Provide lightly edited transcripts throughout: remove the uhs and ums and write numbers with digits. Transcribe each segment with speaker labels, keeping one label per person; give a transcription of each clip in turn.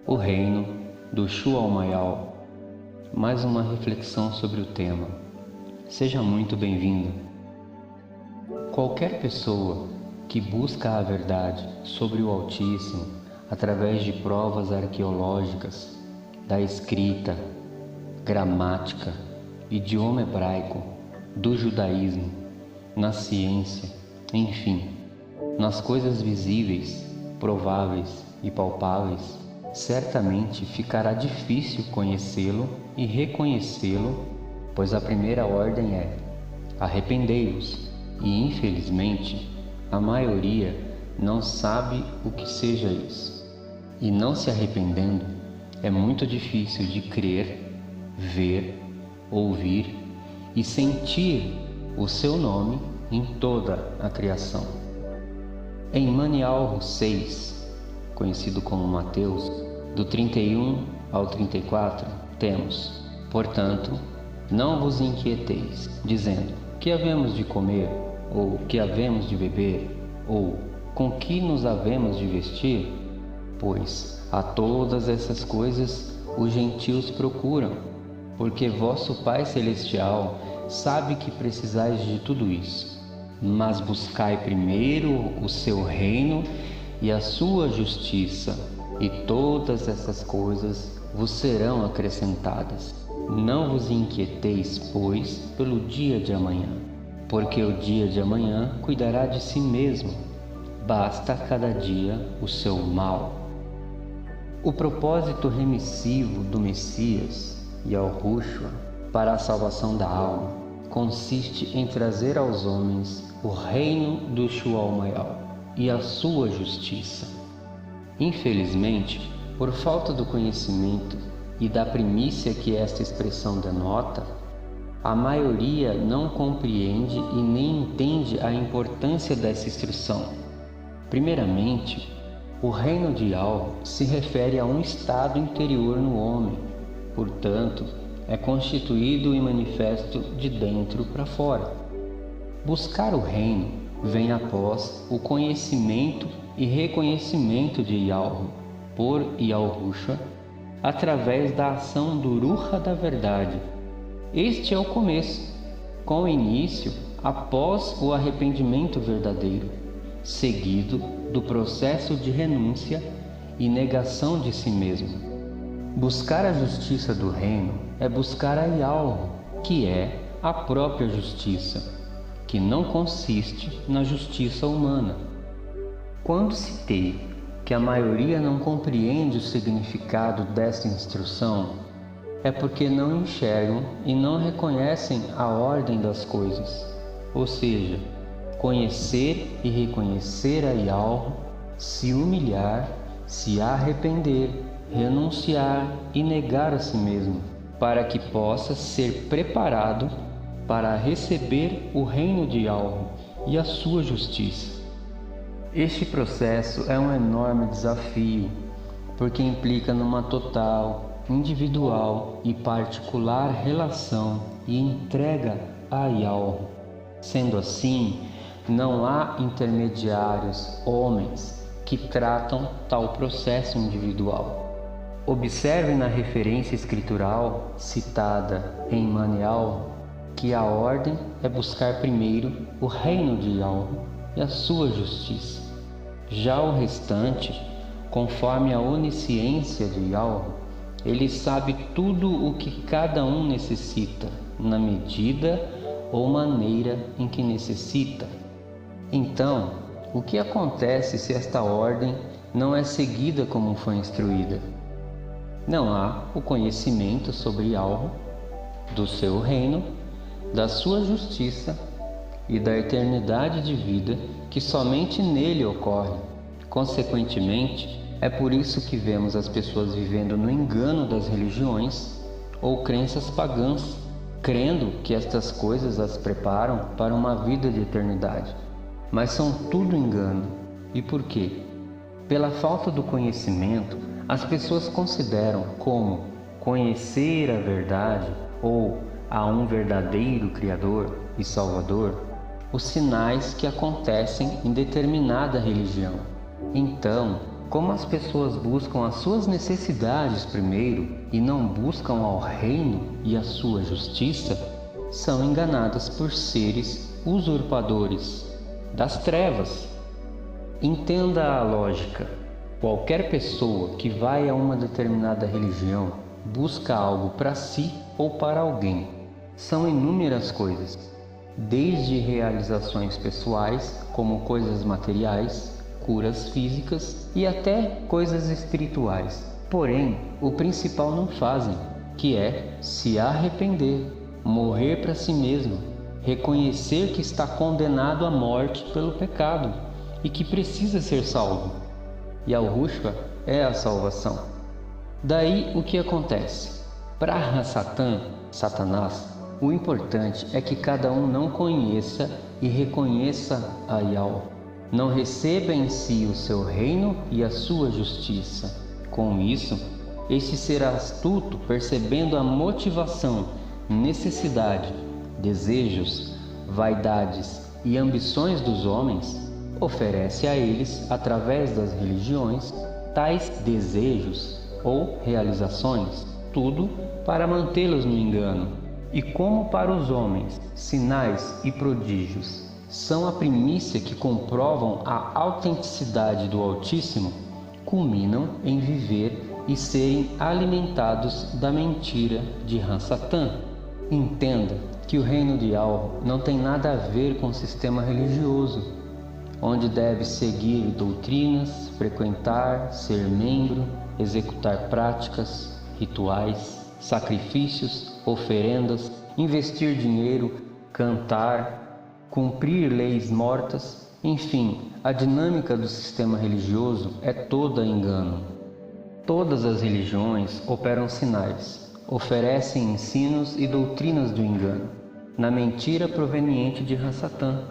Speaker 1: o reino do Shualmayal. Mais uma reflexão sobre o tema. Seja muito bem-vindo. Qualquer pessoa que busca a verdade sobre o Altíssimo através de provas arqueológicas, da escrita, gramática, idioma hebraico, do judaísmo, na ciência, enfim, nas coisas visíveis, prováveis e palpáveis, certamente ficará difícil conhecê-lo e reconhecê-lo, pois a primeira ordem é: arrependei-vos, e infelizmente a maioria não sabe o que seja isso. E não se arrependendo, é muito difícil de crer, ver, ouvir e sentir o seu nome em toda a criação. Em Manialro 6, conhecido como Mateus, do 31 ao 34, temos: portanto, não vos inquieteis, dizendo: que havemos de comer, ou que havemos de beber, ou com que nos havemos de vestir? Pois a todas essas coisas os gentios procuram, porque vosso Pai Celestial sabe que precisais de tudo isso. Mas buscai primeiro o seu reino e a sua justiça, e todas essas coisas vos serão acrescentadas. Não vos inquieteis, pois, pelo dia de amanhã, porque o dia de amanhã cuidará de si mesmo. Basta a cada dia o seu mal. O propósito remissivo do Messias, Yahushua, para a salvação da alma, consiste em trazer aos homens o reino do Shualmayal e a sua justiça. Infelizmente, por falta do conhecimento e da primícia que esta expressão denota, a maioria não compreende e nem entende a importância dessa instrução. Primeiramente, o reino de Yahweh se refere a um estado interior no homem, portanto, é constituído e manifesto de dentro para fora. Buscar o reino vem após o conhecimento e reconhecimento de Yahweh por Yahushua através da ação do Ruha da verdade. Este é o começo, com o início após o arrependimento verdadeiro, seguido do processo de renúncia e negação de si mesmo. Buscar a justiça do reino é buscar a Yahweh, que é a própria justiça, que não consiste na justiça humana. Quando citei que a maioria não compreende o significado desta instrução, é porque não enxergam e não reconhecem a ordem das coisas, ou seja, conhecer e reconhecer a Yahweh, se humilhar, se arrepender, renunciar e negar a si mesmo, para que possa ser preparado para receber o reino de Yahweh e a sua justiça. Este processo é um enorme desafio, porque implica numa total, individual e particular relação e entrega a Yahweh. Sendo assim, não há intermediários, homens, que tratam tal processo individual. Observe na referência escritural citada em Manial que a ordem é buscar primeiro o reino de Yahweh e a sua justiça. Já o restante, conforme a onisciência de Yahweh, ele sabe tudo o que cada um necessita, na medida ou maneira em que necessita. Então, o que acontece se esta ordem não é seguida como foi instruída? Não há o conhecimento sobre Yahweh, do seu reino, da sua justiça e da eternidade de vida que somente nele ocorre. Consequentemente, é por isso que vemos as pessoas vivendo no engano das religiões ou crenças pagãs, crendo que estas coisas as preparam para uma vida de eternidade. Mas são tudo engano. E por quê? Pela falta do conhecimento, as pessoas consideram como conhecer a verdade ou a um verdadeiro Criador e Salvador os sinais que acontecem em determinada religião. Então, como as pessoas buscam as suas necessidades primeiro e não buscam ao reino e a sua justiça, são enganadas por seres usurpadores das trevas. Entenda a lógica. Qualquer pessoa que vai a uma determinada religião busca algo para si ou para alguém. São inúmeras coisas, desde realizações pessoais, como coisas materiais, curas físicas e até coisas espirituais. Porém, o principal não fazem, que é se arrepender, morrer para si mesmo, reconhecer que está condenado à morte pelo pecado e que precisa ser salvo. E a Yahushua é a salvação. Daí o que acontece? Para Satanás, o importante é que cada um não conheça e reconheça a Yahweh. Não receba em si o seu reino e a sua justiça. Com isso, este será astuto, percebendo a motivação, necessidade, desejos, vaidades e ambições dos homens, oferece a eles, através das religiões, tais desejos ou realizações, tudo para mantê-los no engano. E como para os homens, sinais e prodígios são a primícia que comprovam a autenticidade do Altíssimo, culminam em viver e serem alimentados da mentira de Hansatan. Entenda que o reino de Yahweh não tem nada a ver com o sistema religioso, onde deve seguir doutrinas, frequentar, ser membro, executar práticas, rituais, sacrifícios, oferendas, investir dinheiro, cantar, cumprir leis mortas, enfim, a dinâmica do sistema religioso é toda engano. Todas as religiões operam sinais, oferecem ensinos e doutrinas do engano, na mentira proveniente de Hansatan.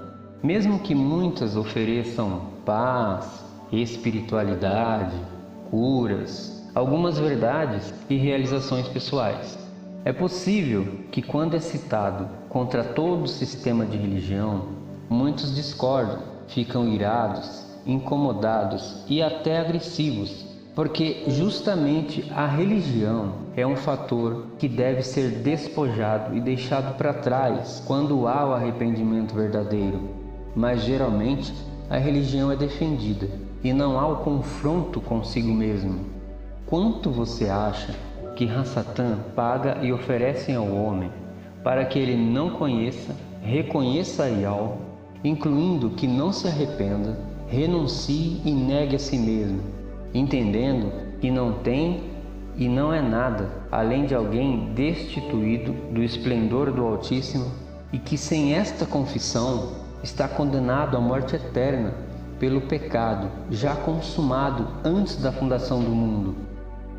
Speaker 1: Mesmo que muitas ofereçam paz, espiritualidade, curas, algumas verdades e realizações pessoais, é possível que, quando é citado contra todo o sistema de religião, muitos discordam, ficam irados, incomodados e até agressivos, porque justamente a religião é um fator que deve ser despojado e deixado para trás quando há o arrependimento verdadeiro. Mas geralmente a religião é defendida e não há o confronto consigo mesmo. Quanto você acha que Hansatan paga e oferece ao homem para que ele não conheça, reconheça a Yahweh, incluindo que não se arrependa, renuncie e negue a si mesmo, entendendo que não tem e não é nada além de alguém destituído do esplendor do Altíssimo e que sem esta confissão está condenado à morte eterna pelo pecado já consumado antes da fundação do mundo.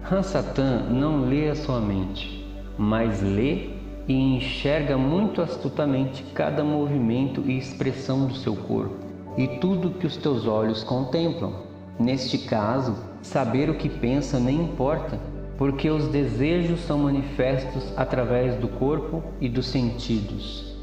Speaker 1: Hansatan não lê a sua mente, mas lê e enxerga muito astutamente cada movimento e expressão do seu corpo e tudo que os teus olhos contemplam. Neste caso, saber o que pensa nem importa, porque os desejos são manifestos através do corpo e dos sentidos.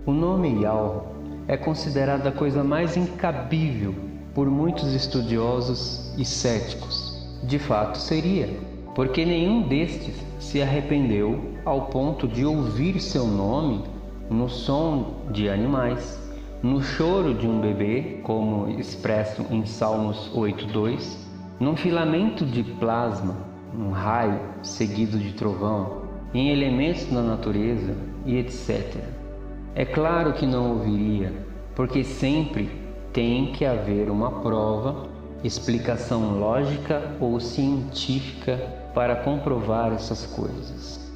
Speaker 1: O nome Yahweh é considerado a coisa mais incabível por muitos estudiosos e céticos. De fato seria, porque nenhum destes se arrependeu ao ponto de ouvir seu nome no som de animais, no choro de um bebê, como expresso em Salmos 8:2, num filamento de plasma, um raio seguido de trovão, em elementos da natureza e etc. É claro que não ouviria, porque sempre tem que haver uma prova, explicação lógica ou científica para comprovar essas coisas.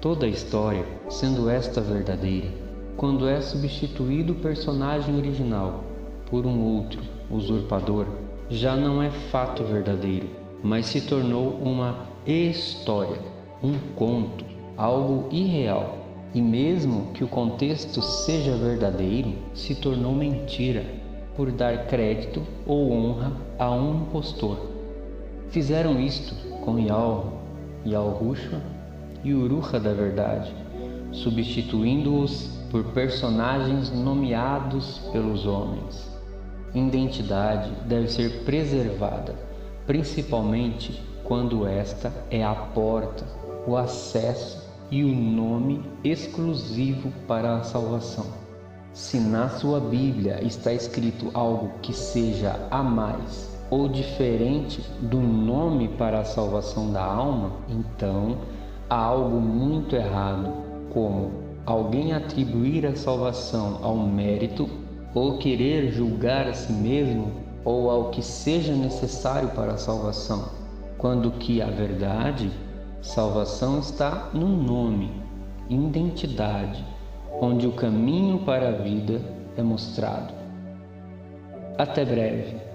Speaker 1: Toda a história, sendo esta verdadeira, quando é substituído o personagem original por um outro usurpador, já não é fato verdadeiro, mas se tornou uma história, um conto, algo irreal. E mesmo que o contexto seja verdadeiro, se tornou mentira, por dar crédito ou honra a um impostor. Fizeram isto com Yahweh, Yahushua e Uruha da verdade, substituindo-os por personagens nomeados pelos homens. Identidade deve ser preservada, principalmente quando esta é a porta, o acesso e o nome exclusivo para a salvação. Se na sua Bíblia está escrito algo que seja a mais ou diferente do nome para a salvação da alma, então há algo muito errado, como alguém atribuir a salvação ao mérito ou querer julgar a si mesmo ou ao que seja necessário para a salvação, quando que a verdade, salvação está no nome, identidade, onde o caminho para a vida é mostrado. Até breve.